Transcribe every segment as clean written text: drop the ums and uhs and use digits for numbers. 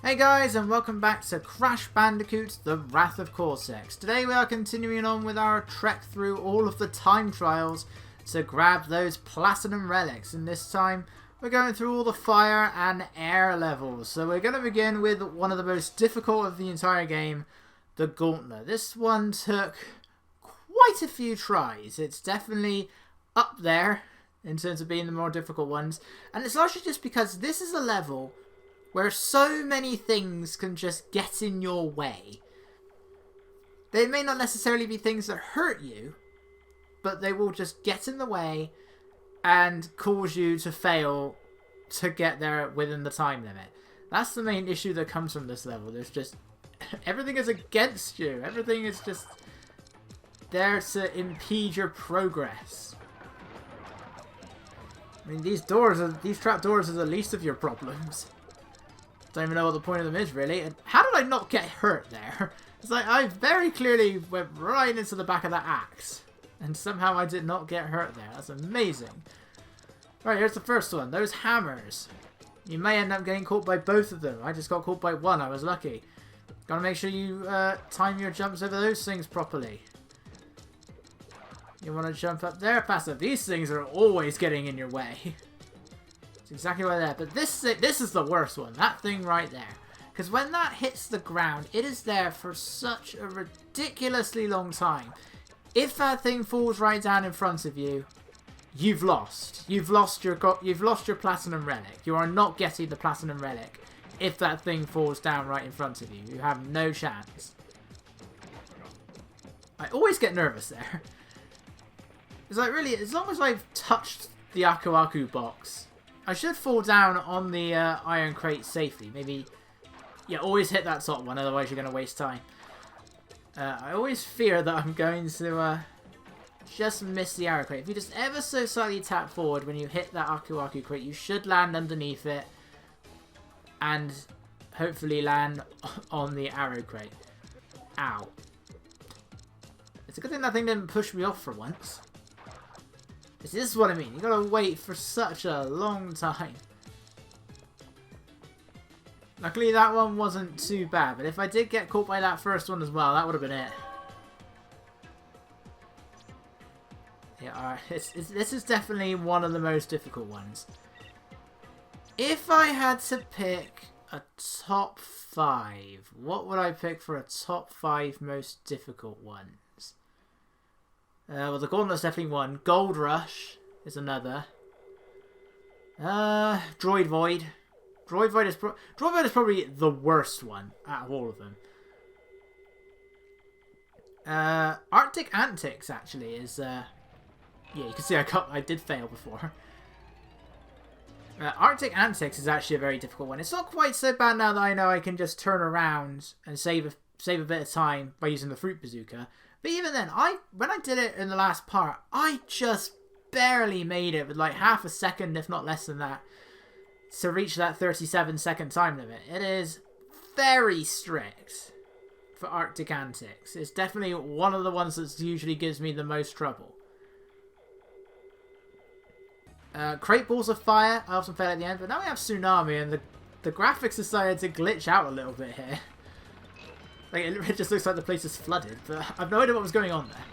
Hey guys, and welcome back to Crash Bandicoot, The Wrath of Cortex. Today we are continuing on with our trek through all of the time trials to grab those platinum relics, and this time we're going through all the fire and air levels. So we're going to begin with one of the most difficult of the entire game, the Gauntlet. This one took quite a few tries. It's definitely up there in terms of being the more difficult ones, and it's largely just because this is a level where so many things can just get in your way. They may not necessarily be things that hurt you, but they will just get in the way and cause you to fail to get there within the time limit. That's the main issue that comes from this level. There's just... everything is against you. Everything is just there to impede your progress. I mean, these trap doors are the least of your problems. Don't even know what the point of them is, really. And how did I not get hurt there? It's like I very clearly went right into the back of that axe, and somehow I did not get hurt there. That's amazing. Right, here's the first one. Those hammers. You may end up getting caught by both of them. I just got caught by one. I was lucky. Gotta make sure you time your jumps over those things properly. You want to jump up there, passive. These things are always getting in your way. It's exactly like that. But this is the worst one. That thing right there. Because when that hits the ground, it is there for such a ridiculously long time. If that thing falls right down in front of you, you've lost. You've lost your platinum relic. You are not getting the platinum relic if that thing falls down right in front of you. You have no chance. I always get nervous there. It's like, really, as long as I've touched the Aku Aku box, I should fall down on the iron crate safely. Maybe, yeah, always hit that top one, otherwise you're going to waste time. I always fear that I'm going to just miss the arrow crate. If you just ever so slightly tap forward when you hit that Aku Aku crate, you should land underneath it and hopefully land on the arrow crate. Ow. It's a good thing that thing didn't push me off for once. This is what I mean. You gotta wait for such a long time. Luckily that one wasn't too bad, but if I did get caught by that first one as well, that would have been it. Yeah, alright. This is definitely one of the most difficult ones. If I had to pick a top 5, what would I pick for a top 5 most difficult ones? Well, the Gauntlet's definitely one. Gold Rush is another. Droid Void. Droid Void is probably the worst one out of all of them. Arctic Antics actually is. Yeah, you can see I did fail before. Arctic Antics is actually a very difficult one. It's not quite so bad now that I know I can just turn around and save a bit of time by using the fruit bazooka. But even then, when I did it in the last part, I just barely made it with like half a second, if not less than that, to reach that 37-second time limit. It is very strict for Arctic Antics. It's definitely one of the ones that usually gives me the most trouble. Crate Balls of Fire, I often fail at the end, but now we have Tsunami, and the graphics decided to glitch out a little bit here. Like, it just looks like the place is flooded, but I've no idea what was going on there.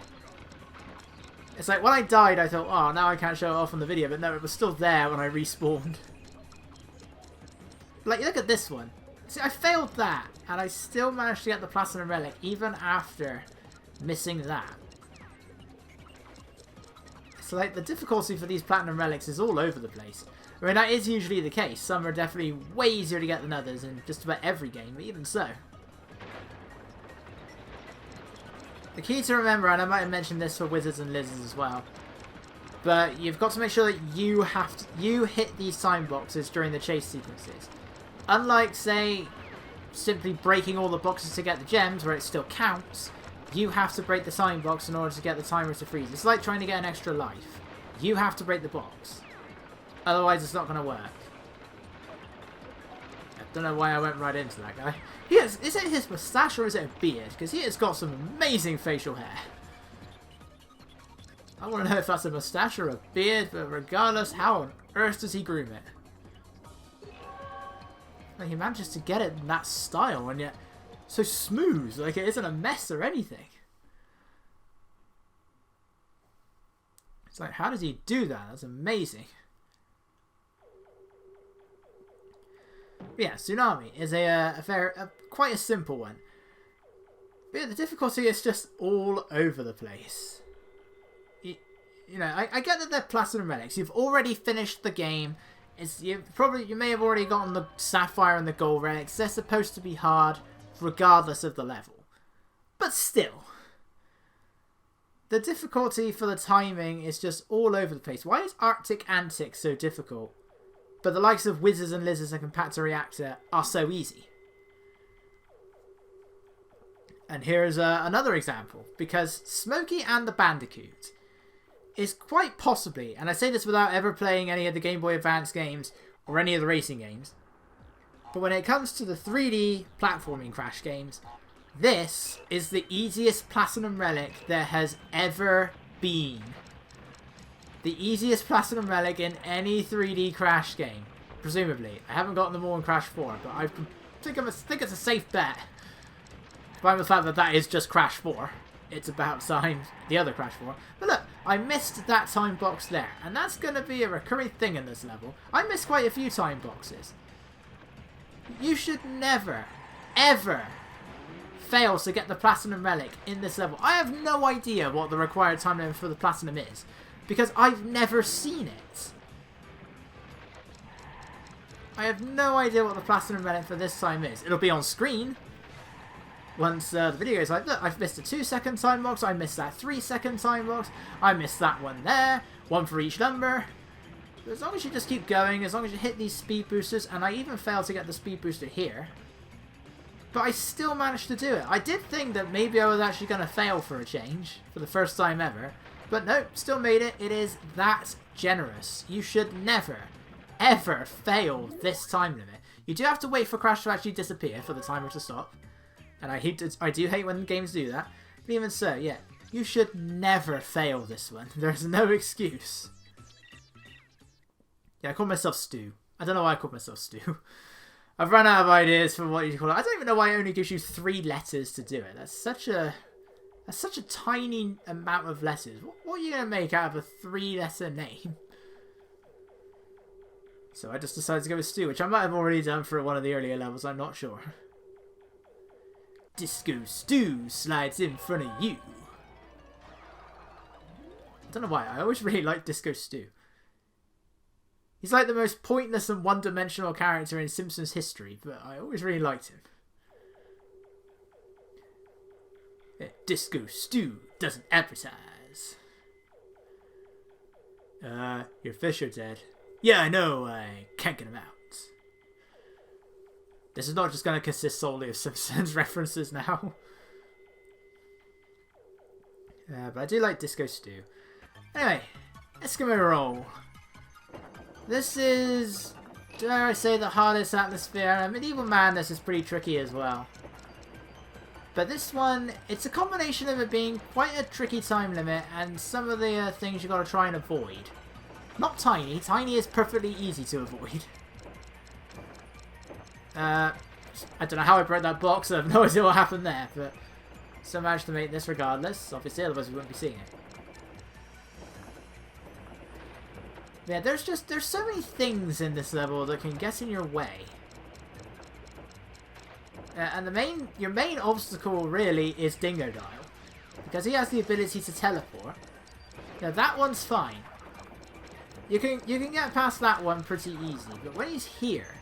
It's like, when I died, I thought, oh, now I can't show it off on the video, but no, it was still there when I respawned. Like, look at this one. See, I failed that, and I still managed to get the Platinum Relic, even after missing that. So, like, the difficulty for these Platinum Relics is all over the place. I mean, that is usually the case. Some are definitely way easier to get than others in just about every game, but even so. The key to remember, and I might have mentioned this for Wizards and Lizards as well, but you've got to make sure that you hit these time boxes during the chase sequences. Unlike, say, simply breaking all the boxes to get the gems, where it still counts, you have to break the time box in order to get the timer to freeze. It's like trying to get an extra life. You have to break the box. Otherwise, it's not going to work. I don't know why I went right into that guy. Is it his moustache or is it a beard? Because he has got some amazing facial hair. I want to know if that's a moustache or a beard, but regardless, how on earth does he groom it? Like, he manages to get it in that style, and yet so smooth. Like, it isn't a mess or anything. It's like, how does he do that? That's amazing. But yeah, Tsunami is quite a simple one. But yeah, the difficulty is just all over the place. You know, I get that they're Platinum Relics. You've already finished the game. You may have already gotten the Sapphire and the Gold Relics. They're supposed to be hard, regardless of the level. But still, the difficulty for the timing is just all over the place. Why is Arctic Antics so difficult, but the likes of Wizards and Lizards and Compactor Reactor are so easy? And here's another example, because Smokey and the Bandicoot is quite possibly, and I say this without ever playing any of the Game Boy Advance games or any of the racing games, but when it comes to the 3D platforming Crash games, this is the easiest Platinum Relic there has ever been. The easiest Platinum Relic in any 3D Crash game, presumably. I haven't gotten them all in Crash 4, but I think it's a safe bet. By the fact that that is just Crash 4. It's about time the other Crash 4. But look, I missed that time box there. And that's going to be a recurring thing in this level. I missed quite a few time boxes. You should never, ever fail to get the Platinum Relic in this level. I have no idea what the required time limit for the Platinum is, because I've never seen it. I have no idea what the Platinum Relic for this time is. It'll be on screen once the video is like, look, I've missed a 2-second time box, I missed that 3-second time box, I missed that one there, one for each number. But as long as you just keep going, as long as you hit these speed boosters, and I even failed to get the speed booster here, but I still managed to do it. I did think that maybe I was actually going to fail for a change, for the first time ever, but no, still made it. It is that generous. You should never, ever fail this time limit. You do have to wait for Crash to actually disappear for the timer to stop. And I do hate when games do that. But even so, yeah, you should never fail this one. There's no excuse. Yeah, I call myself Stu. I don't know why I called myself Stu. I've run out of ideas for what you call it. I don't even know why it only gives you 3 letters to do it. That's such a tiny amount of letters. What are you going to make out of a 3-letter name? So I just decided to go with Stu, which I might have already done for one of the earlier levels. I'm not sure. Disco Stu slides in front of you. I don't know why. I always really like Disco Stu. He's like the most pointless and one-dimensional character in Simpsons history, but I always really liked him. Disco Stu doesn't advertise. Your fish are dead. Yeah, I know. I can't get them out. This is not just going to consist solely of Simpsons references now. But I do like Disco Stu. Anyway, Eskimo Roll. This is, dare I say, the hardest atmosphere. Medieval Madness is pretty tricky as well. But this one, it's a combination of it being quite a tricky time limit and some of the things you've got to try and avoid. Not Tiny. Tiny is perfectly easy to avoid. I don't know how I broke that box. I have no idea what happened there, but still managed to make this regardless. Obviously, otherwise we wouldn't be seeing it. Yeah, there's so many things in this level that can get in your way. And your main obstacle really is Dingo Dial, because he has the ability to teleport. Now that one's fine. You can get past that one pretty easy, but when he's here,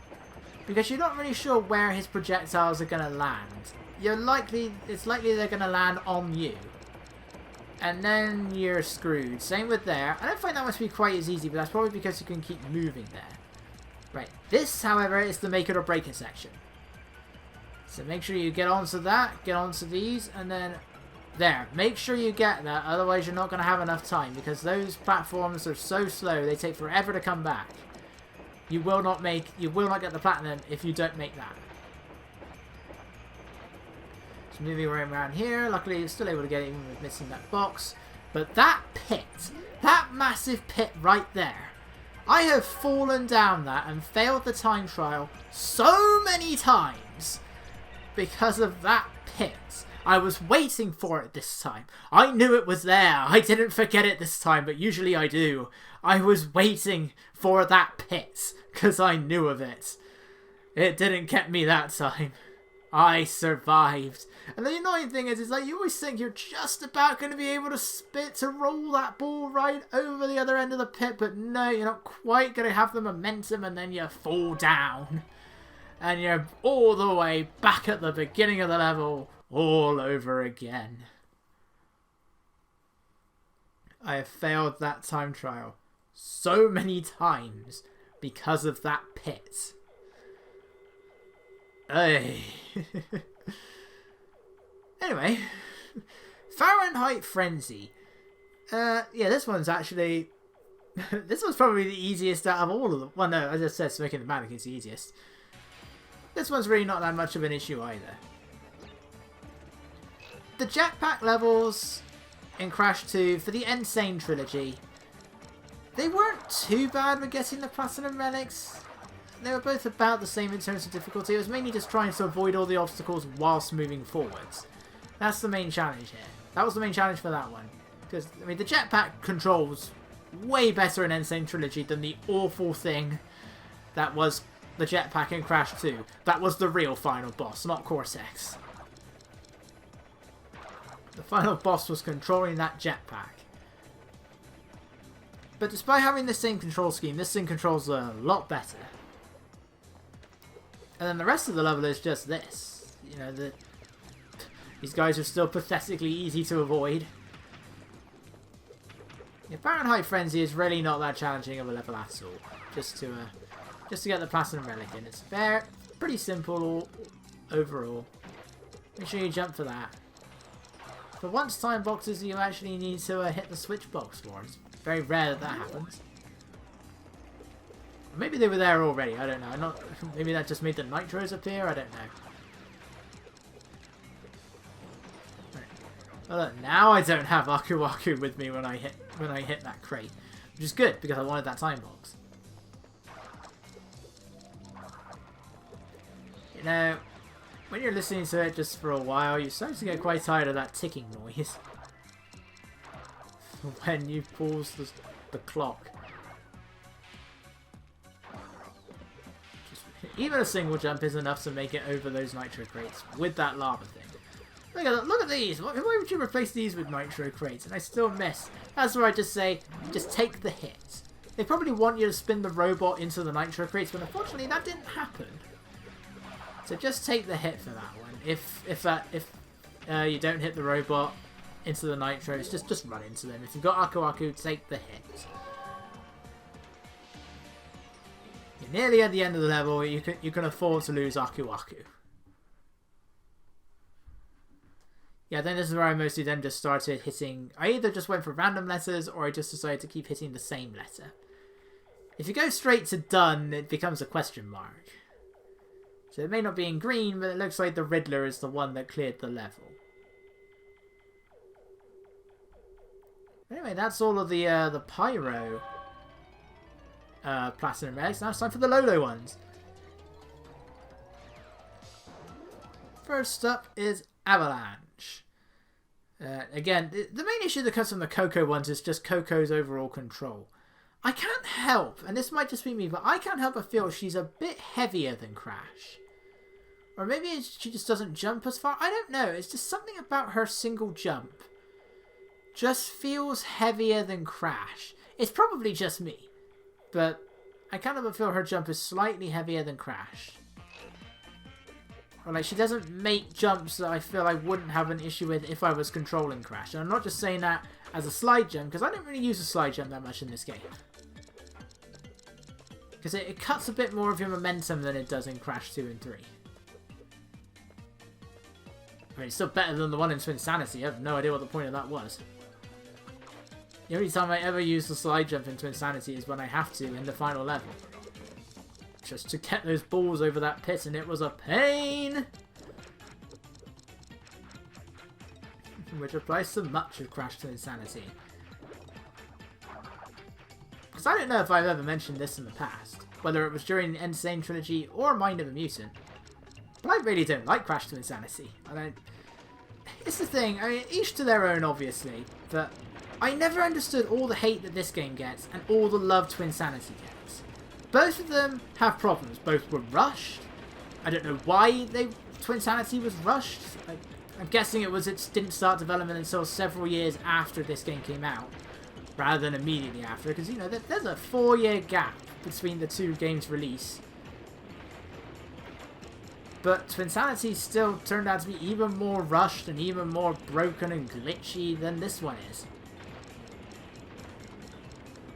because you're not really sure where his projectiles are going to land, it's likely they're going to land on you. And then you're screwed. Same with there. I don't find that must be quite as easy, but that's probably because you can keep moving there. Right. This, however, is the make it or break it section. So make sure you get onto that, get onto these, and then there. Make sure you get that, otherwise you're not going to have enough time, because those platforms are so slow, they take forever to come back. You will not get the platinum if you don't make that. So moving around here, luckily you're still able to get it even with missing that box. But that pit, that massive pit right there, I have fallen down that and failed the time trial so many times because of that pit. I was waiting for it this time. I knew it was there. I didn't forget it this time, but usually I do. I was waiting for that pit because I knew of it. It didn't get me that time. I survived. And the annoying thing is like you always think you're just about going to be able to roll that ball right over the other end of the pit, but no, you're not quite going to have the momentum, and then you fall down. And you're all the way back at the beginning of the level, all over again. I have failed that time trial so many times because of that pit. Hey. Anyway, Fahrenheit Frenzy. Yeah, this one's actually... this one's probably the easiest out of all of them. Well, no, as I said, Smoking the Mannequin's the easiest. This one's really not that much of an issue either. The jetpack levels in Crash 2 for the Insane trilogy, they weren't too bad with getting the Platinum Relics. They were both about the same in terms of difficulty. It was mainly just trying to avoid all the obstacles whilst moving forwards. That's the main challenge here. That was the main challenge for that one. Because, I mean, the jetpack controls way better in Insane Trilogy than the awful thing that was the jetpack in Crash 2. That was the real final boss, not Cortex. The final boss was controlling that jetpack. But despite having the same control scheme, this thing controls a lot better. And then the rest of the level is just this. You know, these guys are still pathetically easy to avoid. Yeah, Fahrenheit Frenzy is really not that challenging of a level at all. Just to get the Platinum Relic in. It's pretty simple overall. Make sure you jump for that. For once time boxes you actually need to hit the switch box for. It's very rare that happens. Maybe they were there already, I don't know. Maybe that just made the nitros appear, I don't know. Right. Well, look, now I don't have Aku Aku with me when I hit that crate. Which is good, because I wanted that time box. You know, when you're listening to it just for a while, you start to get quite tired of that ticking noise. When you pause the clock. Even a single jump is enough to make it over those nitro crates with that lava thing. Look at these! Why would you replace these with nitro crates? And I still miss. That's where I just say, just take the hit. They probably want you to spin the robot into the nitro crates, but unfortunately that didn't happen. So just take the hit for that one. If you don't hit the robot into the nitros, just run into them. If you've got Aku Aku, take the hit. You're nearly at the end of the level. You can afford to lose Aku Aku. Yeah, then this is where I mostly then just started hitting... I either just went for random letters or I just decided to keep hitting the same letter. If you go straight to done, it becomes a question mark. So it may not be in green, but it looks like the Riddler is the one that cleared the level. Anyway, that's all of the Pyro Platinum Relics. Now it's time for the Lolo ones. First up is Avalanche. Again, the main issue that comes from the Coco ones is just Coco's overall control. I can't help, and this might just be me, but I can't help but feel she's a bit heavier than Crash. Or maybe she just doesn't jump as far. I don't know. It's just something about her single jump. Just feels heavier than Crash. It's probably just me. But I kind of feel her jump is slightly heavier than Crash. Or like she doesn't make jumps that I feel I wouldn't have an issue with if I was controlling Crash. And I'm not just saying that as a slide jump, because I don't really use a slide jump that much in this game. Because it cuts a bit more of your momentum than it does in Crash 2 and 3. I mean, it's still better than the one in Tsunami. I have no idea what the point of that was. The only time I ever use the slide jump in Tsunami is when I have to in the final level. Just to get those balls over that pit, and it was a pain! Which applies to much of Crash to Insanity. because I don't know if I've ever mentioned this in the past, whether it was during the Insane Trilogy or Mind of a Mutant, but I really don't like Crash to Insanity. I don't... It's the thing, I mean, each to their own, obviously, but I never understood all the hate that this game gets and all the love to Insanity gets. Both of them have problems. Both were rushed. I don't know why Twinsanity was rushed. I'm guessing it didn't start development until several years after this game came out, rather than immediately after, because, you know, there's a 4-year gap between the two games' release. But Twinsanity still turned out to be even more rushed and even more broken and glitchy than this one is.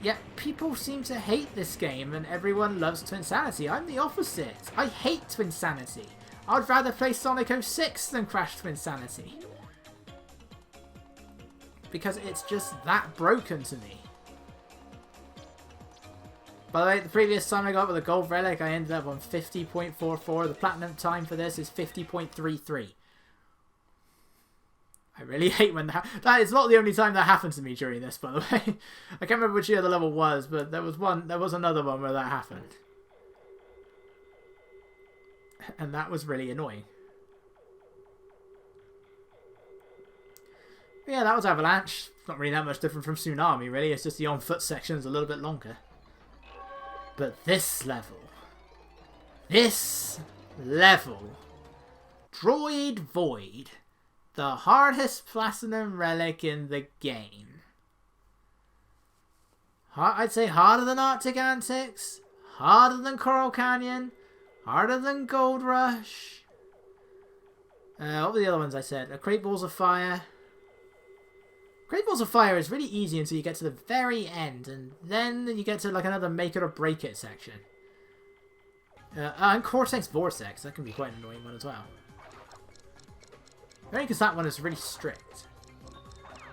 Yet people seem to hate this game and everyone loves Twinsanity. I'm the opposite. I hate Twinsanity. I'd rather play Sonic 06 than Crash Twinsanity. Because it's just that broken to me. By the way, the previous time I got with a gold relic, I ended up on 50.44. The platinum time for this is 50.33. I really hate when that is not the only time that happened to me during this, by the way. I can't remember which year the level was, but there was another one where that happened. And that was really annoying. But yeah, that was Avalanche. Not really that much different from Tsunami, really. It's just the on-foot section's a little bit longer. But this level, Droid Void, the hardest platinum relic in the game. I'd say harder than Arctic Antics, harder than Coral Canyon, harder than Gold Rush. What were the other ones I said? Great Balls of Fire. Great Balls of Fire is really easy until you get to the very end, and then you get to like another make it or break it section. And Cortex Vortex, that can be quite an annoying one as well. Only because that one is really strict.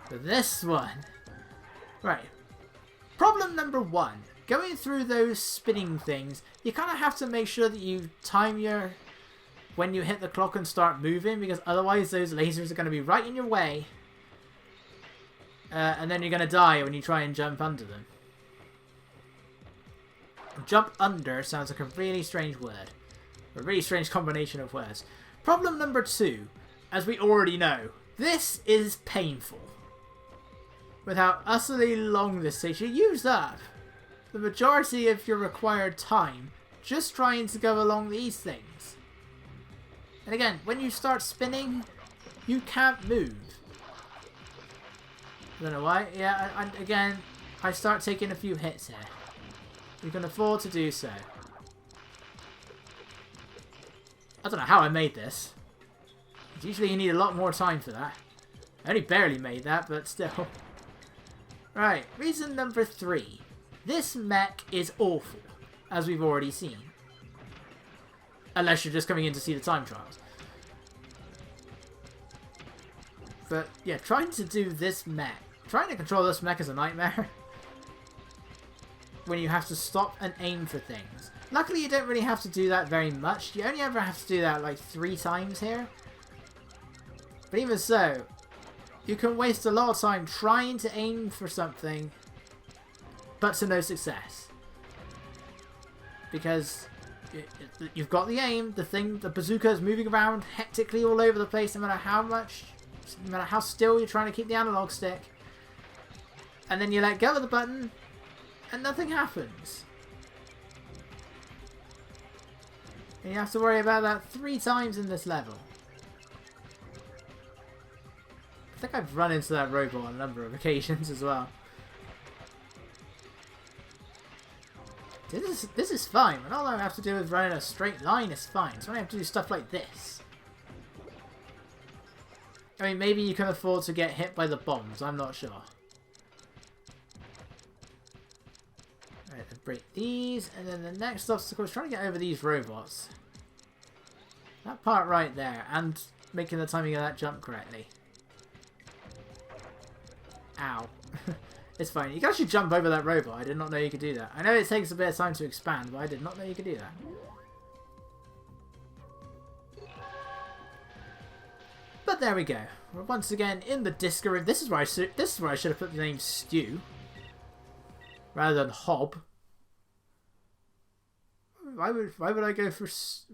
But this one... Right. Problem number 1. Going through those spinning things, you kind of have to make sure that you time when you hit the clock and start moving, because otherwise those lasers are going to be right in your way. And then you're going to die when you try and jump under them. Jump under sounds like a really strange word. A really strange combination of words. Problem number 2. As we already know, this is painful. With how utterly long this takes, you use up the majority of your required time just trying to go along these things. And again, when you start spinning, you can't move. I don't know why. Yeah, again, I start taking a few hits here. You can afford to do so. I don't know how I made this. Usually you need a lot more time for that. I only barely made that, but still. Right, reason number 3. This mech is awful, as we've already seen. Unless you're just coming in to see the time trials. But yeah, trying to do this mech. Trying to control this mech is a nightmare. When you have to stop and aim for things. Luckily you don't really have to do that very much. You only ever have to do that like 3 times here. But even so, you can waste a lot of time trying to aim for something, but to no success. Because you've got the aim, the bazooka is moving around hectically all over the place, no matter how still you're trying to keep the analog stick. And then you let go of the button, and nothing happens. And you have to worry about that 3 times in this level. I think I've run into that robot on a number of occasions as well. This is fine. When all I have to do is run in a straight line, it's fine. So I have to do stuff like this. I mean, maybe you can afford to get hit by the bombs. I'm not sure. Right, let's break these. And then the next obstacle is trying to get over these robots. That part right there. And making the timing of that jump correctly. Ow. It's fine. You can actually jump over that robot. I did not know you could do that. I know it takes a bit of time to expand, but I did not know you could do that. But there we go. We're once again in the disco room. This is where I should have put the name Stew. rather than hob. Why would I go for...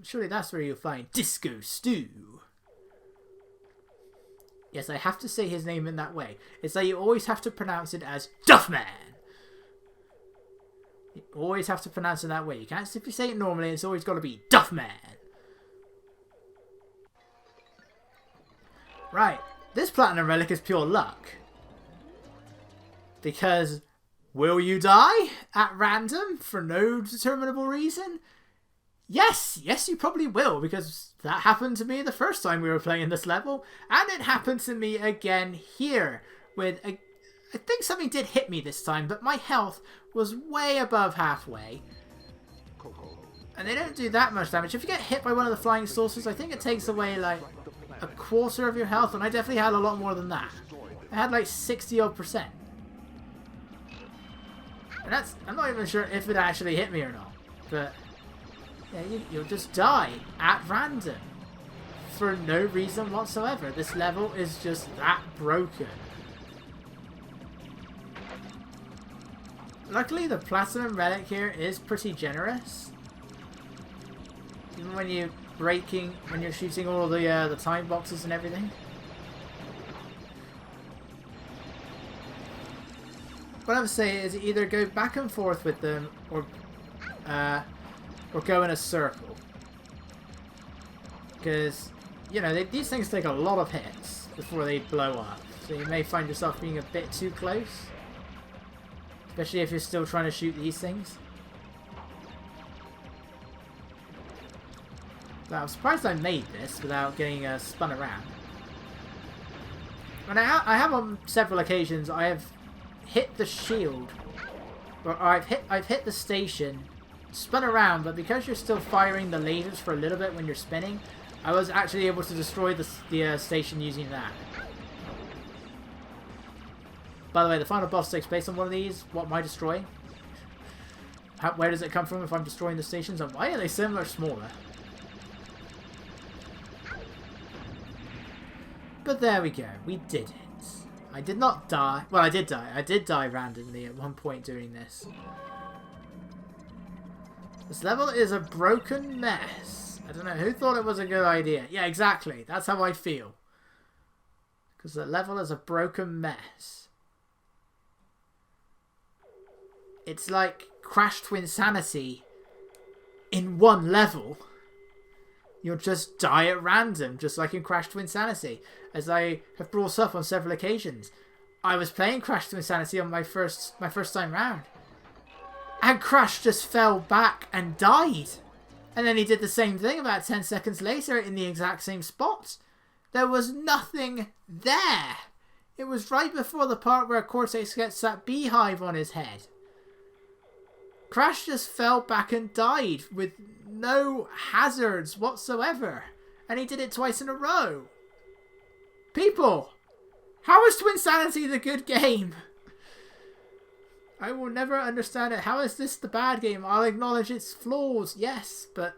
Surely that's where you'll find Disco Stew. Yes, I have to say his name in that way. It's like you always have to pronounce it as Duffman. You always have to pronounce it that way. You can't simply say it normally. It's always got to be Duffman. Right. This Platinum Relic is pure luck. Because will you die at random for no determinable reason? Yes, you probably will, because that happened to me the first time we were playing this level, and it happened to me again here with I think something did hit me this time, but my health was way above halfway. And they don't do that much damage. If you get hit by one of the flying saucers, I think it takes away like a quarter of your health, and I definitely had a lot more than that. I had like 60-odd%. And that's, I'm not even sure if it actually hit me or not, but yeah, you'll just die at random for no reason whatsoever. This level is just that broken. Luckily, the Platinum Relic here is pretty generous. Even when you're when you're shooting all the time boxes and everything. What I would say is either go back and forth with them, or go in a circle. Because, you know, these things take a lot of hits before they blow up. So you may find yourself being a bit too close. Especially if you're still trying to shoot these things. Now, I'm surprised I made this without getting spun around. And I have on several occasions, I have hit the shield, or I've hit the station, spun around, but because you're still firing the lasers for a little bit when you're spinning, I was actually able to destroy the station using that. By the way, the final boss takes place on one of these. What am I destroying? Where does it come from if I'm destroying the stations? And why are they similar, smaller? But there we go. We did it. I did not die. Well, I did die. I did die randomly at one point during this. This level is a broken mess. I don't know who thought it was a good idea. Yeah, exactly. That's how I feel. Because the level is a broken mess. It's like Crash Twinsanity in one level. You'll just die at random, just like in Crash Twinsanity. As I have brought up on several occasions, I was playing Crash Twinsanity on my first time round, and Crash just fell back and died. And then he did the same thing about 10 seconds later in the exact same spot. There was nothing there. It was right before the part where Cortex gets that beehive on his head. Crash just fell back and died with no hazards whatsoever. And he did it twice in a row. People, how is Twinsanity the good game? I will never understand it. How is this the bad game? I'll acknowledge its flaws, yes, but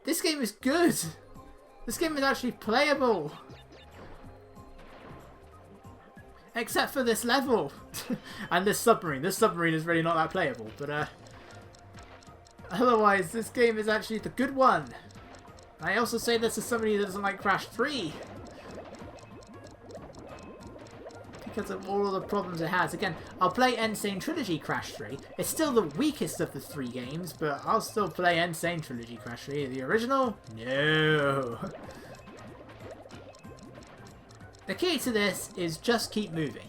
this game is good. This game is actually playable. Except for this level. And this submarine. This submarine is really not that playable, but otherwise, this game is actually the good one. I also say this as somebody that doesn't like Crash 3. Because of all of the problems it has. Again, I'll play Insane Trilogy Crash 3. It's still the weakest of the 3 games, but I'll still play Insane Trilogy Crash 3. The original? No. The key to this is just keep moving.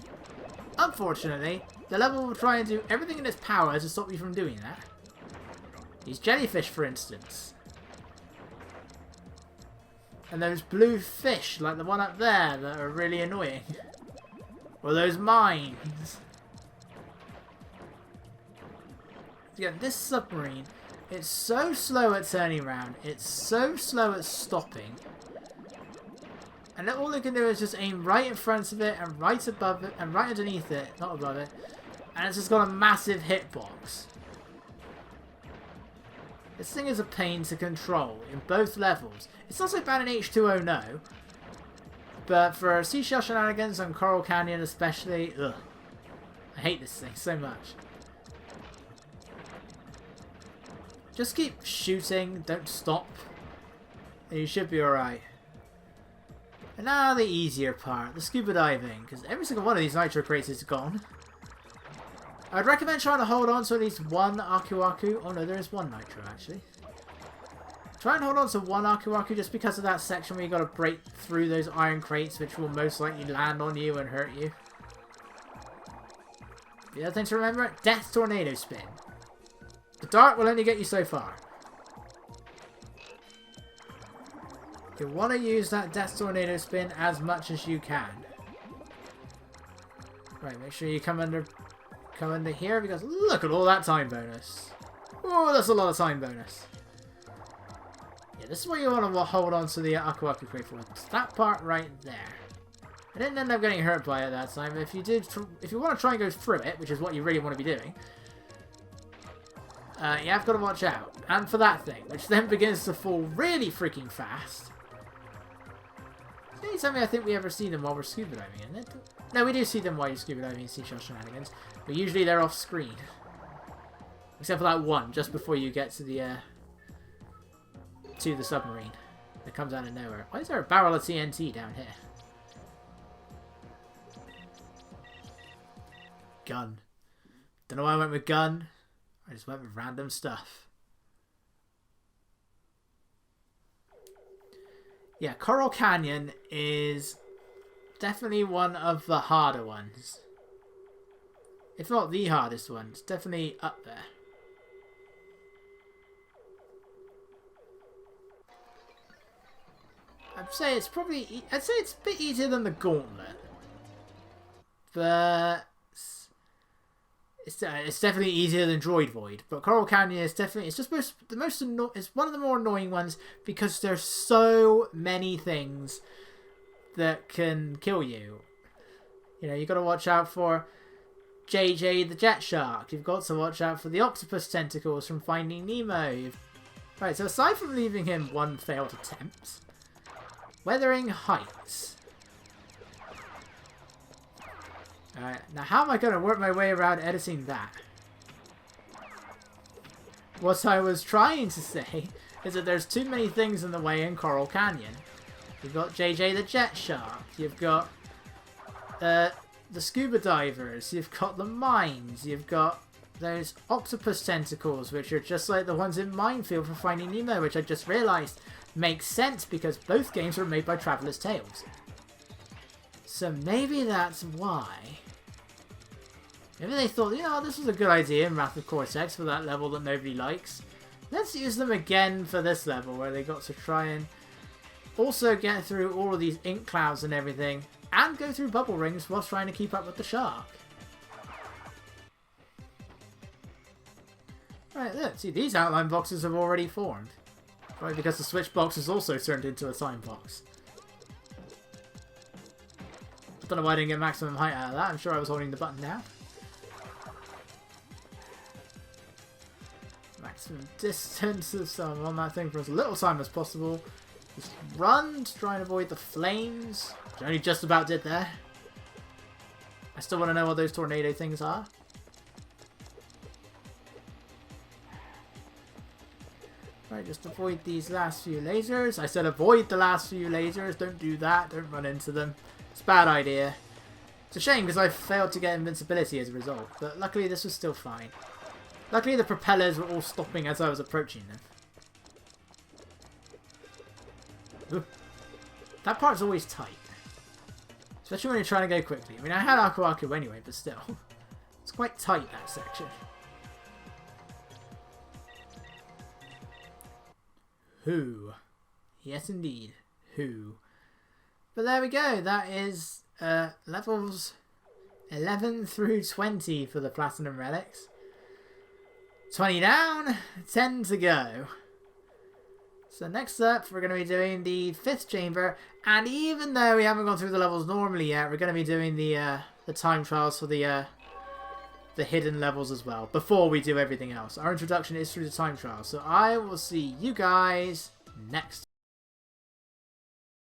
Unfortunately, the level will try and do everything in its power to stop you from doing that. These jellyfish, for instance. And those blue fish, like the one up there, that are really annoying. Or those mines. Yeah, this submarine, it's so slow at turning around. It's so slow at stopping. And all it can do is just aim right in front of it, and right above it, and right underneath it. Not above it. And it's just got a massive hitbox. This thing is a pain to control in both levels. It's not so bad in H2O, no. But for Seashell Shenanigans and Coral Canyon especially, ugh. I hate this thing so much. Just keep shooting, don't stop, and you should be alright. And now the easier part, the scuba diving, because every single one of these nitro crates is gone. I'd recommend trying to hold on to at least one Aku Aku. Oh no, there is one nitro actually. Try and hold on to one Aku Aku just because of that section where you got to break through those iron crates, which will most likely land on you and hurt you. The other thing to remember, Death Tornado Spin. The dart will only get you so far. You want to use that Death Tornado Spin as much as you can. Right, make sure you come under here because look at all that time bonus. Oh, that's a lot of time bonus. Yeah, this is where you want to hold on to the Aku Aku crate for. It's that part right there. I didn't end up getting hurt by it that time. If you want to try and go through it, which is what you really want to be doing, you have got to watch out. And for that thing, which then begins to fall really freaking fast. It's the only time I think we ever see them while we're scuba diving, isn't it? No, we do see them while you're scuba diving in seashell shenanigans, but usually they're off screen. Except for that one, just before you get to the submarine that comes out of nowhere. Why is there a barrel of TNT down here? Gun. Don't know why I went with gun. I just went with random stuff. Yeah, Coral Canyon is definitely one of the harder ones. If not the hardest one, it's definitely up there. I'd say it's a bit easier than the Gauntlet. But it's definitely easier than Droid Void. But Coral Canyon is definitely, it's one of the more annoying ones because there's so many things that can kill you. You know, you got to watch out for JJ the Jet Shark. You've got to watch out for the octopus tentacles from Finding Nemo. Right, so aside from leaving him one failed attempt, Weathering Heights. Alright, now how am I going to work my way around editing that? What I was trying to say is that there's too many things in the way in Coral Canyon. You've got JJ the Jet Shark, you've got the scuba divers, you've got the mines, you've got those octopus tentacles, which are just like the ones in Minefield for Finding Nemo, which I just realised makes sense because both games were made by Traveller's Tales. So maybe that's why. Maybe they thought, you know, this was a good idea in Wrath of Cortex for that level that nobody likes. Let's use them again for this level where they got to try and also get through all of these ink clouds and everything and go through bubble rings whilst trying to keep up with the shark. Right, look, see, these outline boxes have already formed. Probably because the switch box has also turned into a time box. Don't know why I didn't get maximum height out of that. I'm sure I was holding the button down. Maximum distance, so I'm on that thing for as little time as possible. Just run to try and avoid the flames, which I only just about did there. I still want to know what those tornado things are. Right, just avoid these last few lasers. I said avoid the last few lasers. Don't do that. Don't run into them. It's a bad idea. It's a shame because I failed to get invincibility as a result. But luckily this was still fine. Luckily the propellers were all stopping as I was approaching them. Ooh. That part's always tight. Especially when you're trying to go quickly. I mean, I had Aku Aku anyway, but still. It's quite tight, that section. Who? Yes, indeed. Who? But there we go. That is levels 11 through 20 for the Platinum Relics. 20 down, 10 to go. So next up, we're going to be doing the 5th chamber. And even though we haven't gone through the levels normally yet, we're going to be doing the time trials for the hidden levels as well, before we do everything else. Our introduction is through the time trials. So I will see you guys next time.